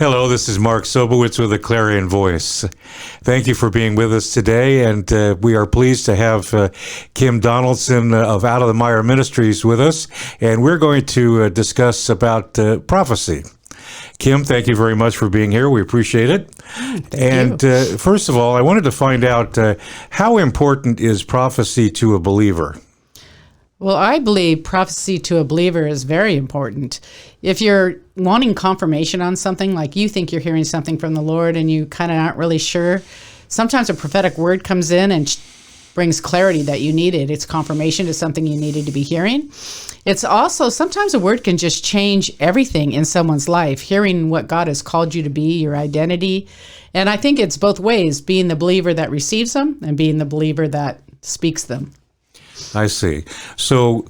Hello, this is Mark Sobowitz with the Clarion Voice. Thank you for being with us today, and we are pleased to have Kim Donaldson of Out of the Mire Ministries with us, and we're going to discuss about prophecy. Kim, thank you very much for being here. We appreciate it. Thank you. First of all, I wanted to find out how important is prophecy to a believer? Well, I believe prophecy to a believer is very important. If you're wanting confirmation on something, like you think you're hearing something from the Lord and you kind of aren't really sure, sometimes a prophetic word comes in and brings clarity that you needed. It's confirmation to something you needed to be hearing. It's also, sometimes a word can just change everything in someone's life, hearing what God has called you to be, your identity. And I think it's both ways, being the believer that receives them and being the believer that speaks them. I see. So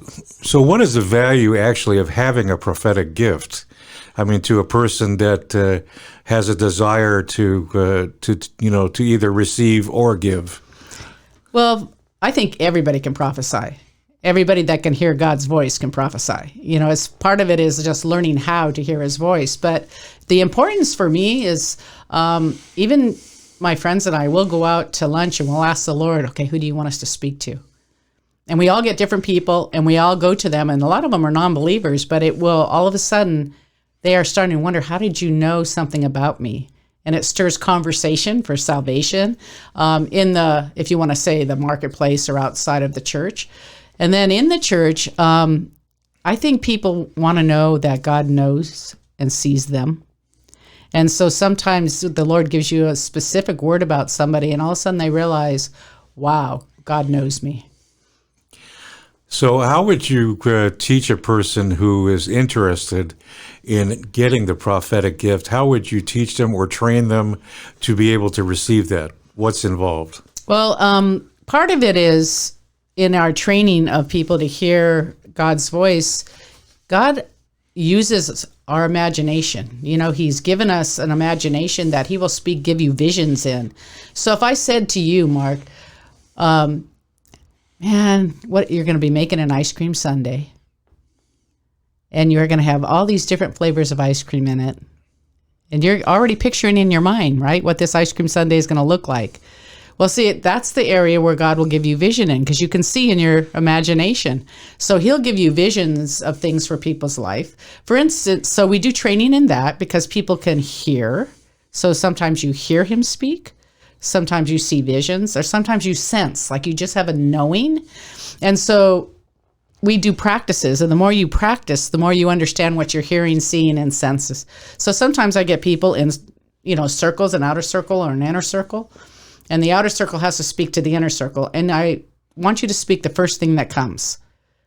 what is the value actually of having a prophetic gift? I mean, to a person that has a desire to either receive or give. Well, I think everybody can prophesy. Everybody that can hear God's voice can prophesy. As part of it is just learning how to hear His voice. But the importance for me is even my friends and I will go out to lunch and we'll ask the Lord, okay, who do you want us to speak to? And we all get different people and we all go to them. And a lot of them are non-believers, but it will all of a sudden, they are starting to wonder, how did you know something about me? And it stirs conversation for salvation if you want to say, the marketplace or outside of the church. And then in the church, I think people want to know that God knows and sees them. And so sometimes the Lord gives you a specific word about somebody and all of a sudden they realize, wow, God knows me. So how would you teach a person who is interested in getting the prophetic gift? How would you teach them or train them to be able to receive that? What's involved? Well, part of it is in our training of people to hear God's voice. God uses our imagination. He's given us an imagination that He will give you visions in. So if I said to you, Mark, man, you're going to be making an ice cream sundae, and you're going to have all these different flavors of ice cream in it, and you're already picturing in your mind, right, what this ice cream sundae is going to look like. Well, see, that's the area where God will give you vision in, because you can see in your imagination. So He'll give you visions of things for people's life. For instance, so we do training in that because people can hear. So sometimes you hear Him speak. Sometimes you see visions, or sometimes you sense, like you just have a knowing. And so we do practices, and the more you practice, the more you understand what you're hearing, seeing, and senses. So sometimes I get people in, circles, an outer circle or an inner circle, and the outer circle has to speak to the inner circle. And I want you to speak the first thing that comes,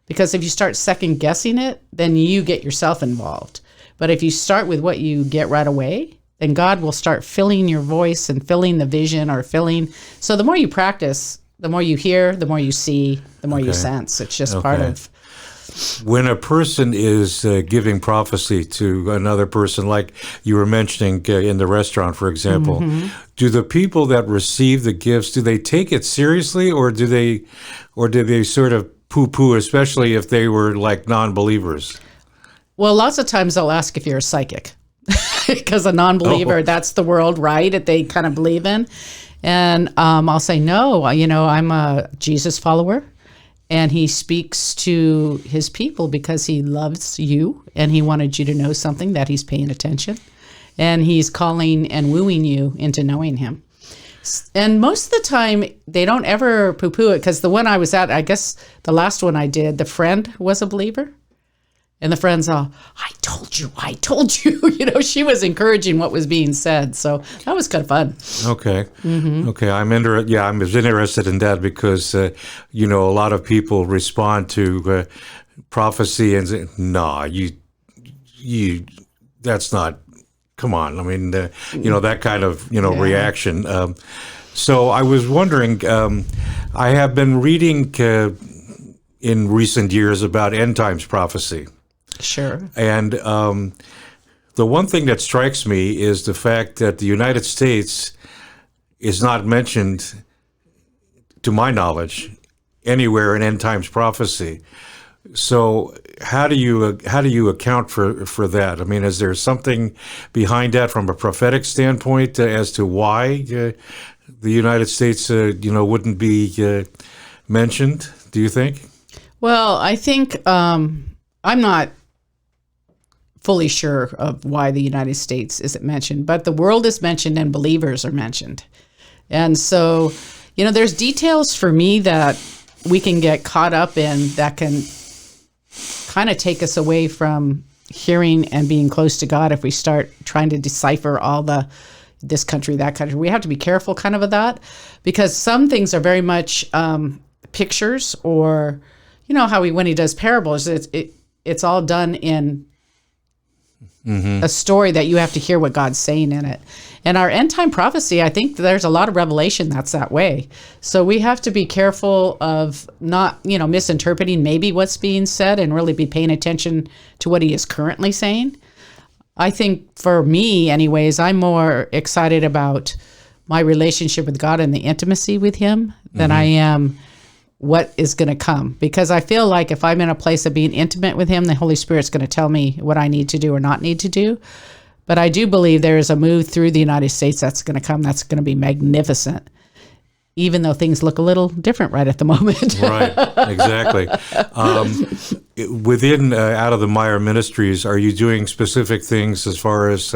because if you start second guessing it, then you get yourself involved. But if you start with what you get right away, then God will start filling your voice and filling the vision or filling. So the more you practice, the more you hear, the more you see, the more you sense. It's just part of. When a person is giving prophecy to another person, like you were mentioning in the restaurant, for example, do the people that receive the gifts, do they take it seriously, or do they sort of poo-poo, especially if they were like non-believers? Well, lots of times they'll ask if you're a psychic. Because a non-believer, that's the world, right, that they kind of believe in. And I'll say, no, I'm a Jesus follower. And He speaks to His people because He loves you. And He wanted you to know something, that He's paying attention. And He's calling and wooing you into knowing Him. And most of the time, they don't ever poo-poo it. Because the one I was at, I guess the last one I did, the friend was a believer. And the friend's all, I told you. She was encouraging what was being said. So that was kind of fun. Okay. Okay. I'm interested in that because, a lot of people respond to prophecy and say, nah, that's not, come on. I mean, that kind of, reaction. So I was wondering, I have been reading in recent years about end times prophecy. Sure. And the one thing that strikes me is the fact that the United States is not mentioned, to my knowledge, anywhere in end times prophecy. So how do you account for that? I mean, is there something behind that from a prophetic standpoint as to why the United States, wouldn't be mentioned? Do you think? Well, I think I'm not fully sure of why the United States isn't mentioned, but the world is mentioned and believers are mentioned. And so, there's details for me that we can get caught up in that can kind of take us away from hearing and being close to God if we start trying to decipher all this country, that country. We have to be careful kind of that, because some things are very much pictures, or how when he does parables, it's all done in a story that you have to hear what God's saying in it. And our end time prophecy, I think there's a lot of revelation that's that way. So we have to be careful of not, misinterpreting maybe what's being said, and really be paying attention to what he is currently saying. I think for me anyways, I'm more excited about my relationship with God and the intimacy with him than I am what is going to come, because I feel like if I'm in a place of being intimate with him, the Holy Spirit's going to tell me what I need to do or not need to do. But I do believe there is a move through the United States that's going to come, that's going to be magnificent, even though things look a little different right at the moment. Right, exactly. Within Out of the Mire Ministries, are you doing specific things as far as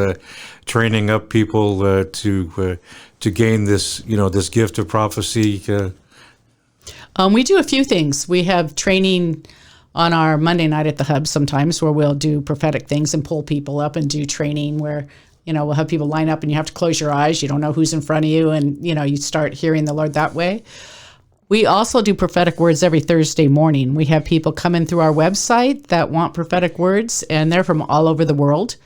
training up people to gain this, this gift of prophecy? We do a few things. We have training on our Monday night at the Hub sometimes, where we'll do prophetic things and pull people up and do training where, we'll have people line up and you have to close your eyes. You don't know who's in front of you, and, you start hearing the Lord that way. We also do prophetic words every Thursday morning. We have people come in through our website that want prophetic words, and they're from all over the world.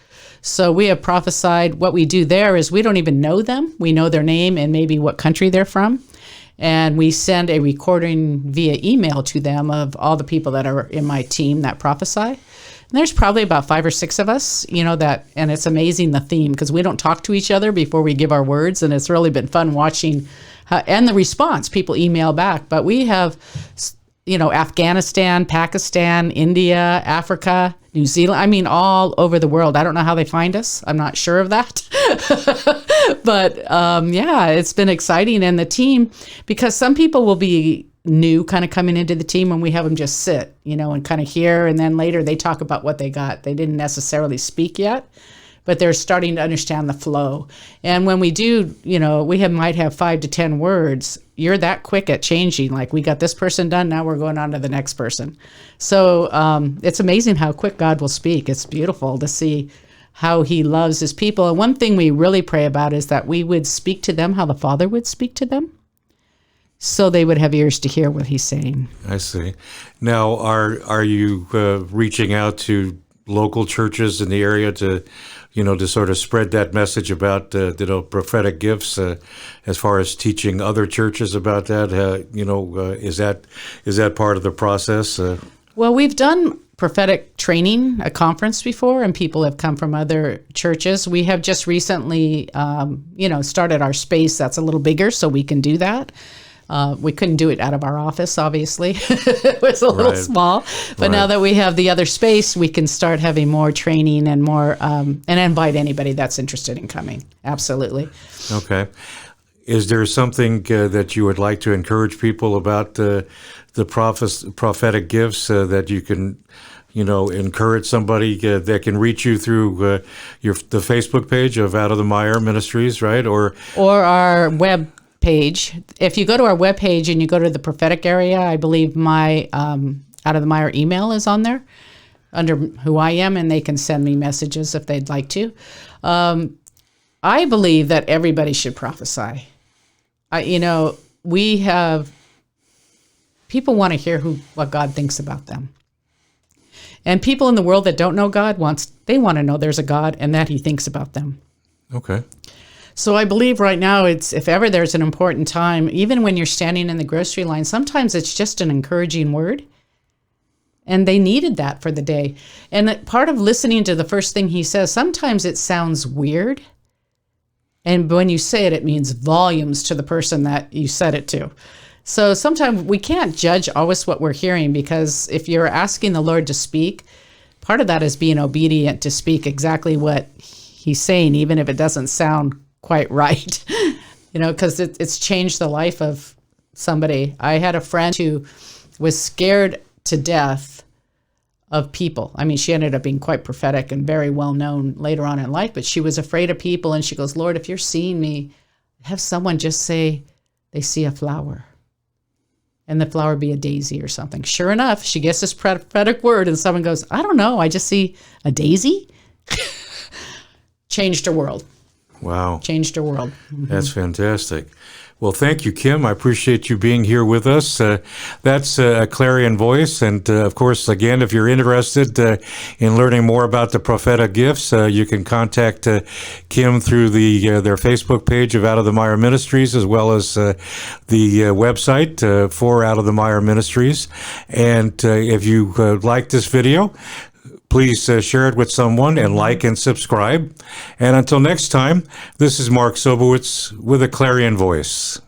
So we have prophesied. What we do there is we don't even know them. We know their name and maybe what country they're from. And we send a recording via email to them of all the people that are in my team that prophesy. And there's probably about 5 or 6 of us, and it's amazing the theme, because we don't talk to each other before we give our words. And it's really been fun watching and the response. People email back, but we have, Afghanistan, Pakistan, India, Africa, New Zealand, all over the world. I don't know how they find us. I'm not sure of that. But it's been exciting. And the team, because some people will be new kind of coming into the team, and we have them just sit, and kind of hear. And then later they talk about what they got. They didn't necessarily speak yet, but they're starting to understand the flow. And when we do, might have 5 to 10 words, you're that quick at changing. Like, we got this person done, now we're going on to the next person. So it's amazing how quick God will speak. It's beautiful to see how he loves his people. And one thing we really pray about is that we would speak to them how the Father would speak to them, so they would have ears to hear what he's saying. I see. Now, are you reaching out to local churches in the area to sort of spread that message about prophetic gifts, as far as teaching other churches about that? Is that part of the process? Well, we've done prophetic training, a conference before, and people have come from other churches. We have just recently, started our space that's a little bigger, so we can do that. We couldn't do it out of our office, obviously. It was a little small. But now that we have the other space, we can start having more training and more, and invite anybody that's interested in coming. Absolutely. Okay. Is there something that you would like to encourage people about the prophetic gifts that you can, encourage somebody that can reach you through the Facebook page of Out of the Mire Ministries, right? Or our web page. If you go to our webpage and you go to the prophetic area, I believe my Out of the Mire email is on there under who I am, and they can send me messages if they'd like to. I believe that everybody should prophesy. We have people want to hear what God thinks about them. And people in the world that don't know God they want to know there's a God and that he thinks about them. Okay. So I believe right now if ever there's an important time, even when you're standing in the grocery line, sometimes it's just an encouraging word. And they needed that for the day. And part of listening to the first thing he says, sometimes it sounds weird. And when you say it, it means volumes to the person that you said it to. So sometimes we can't judge always what we're hearing, because if you're asking the Lord to speak, part of that is being obedient to speak exactly what he's saying, even if it doesn't sound quite right, because it's changed the life of somebody. I had a friend who was scared to death of people. I mean, she ended up being quite prophetic and very well known later on in life, but she was afraid of people. And she goes, Lord, if you're seeing me, have someone just say they see a flower, and the flower be a daisy or something. Sure enough, she gets this prophetic word, and someone goes, I don't know, I just see a daisy. Changed her world. Wow. Changed her world. That's fantastic. Well, thank you, Kim. I appreciate you being here with us. That's a Clarion Voice. And of course, again, if you're interested in learning more about the prophetic gifts, you can contact Kim through their Facebook page of Out of the Mire Ministries, as well as the website for Out of the Mire Ministries. And if you like this video, please share it with someone and like and subscribe. And until next time, this is Mark Sobowitz with a Clarion Voice.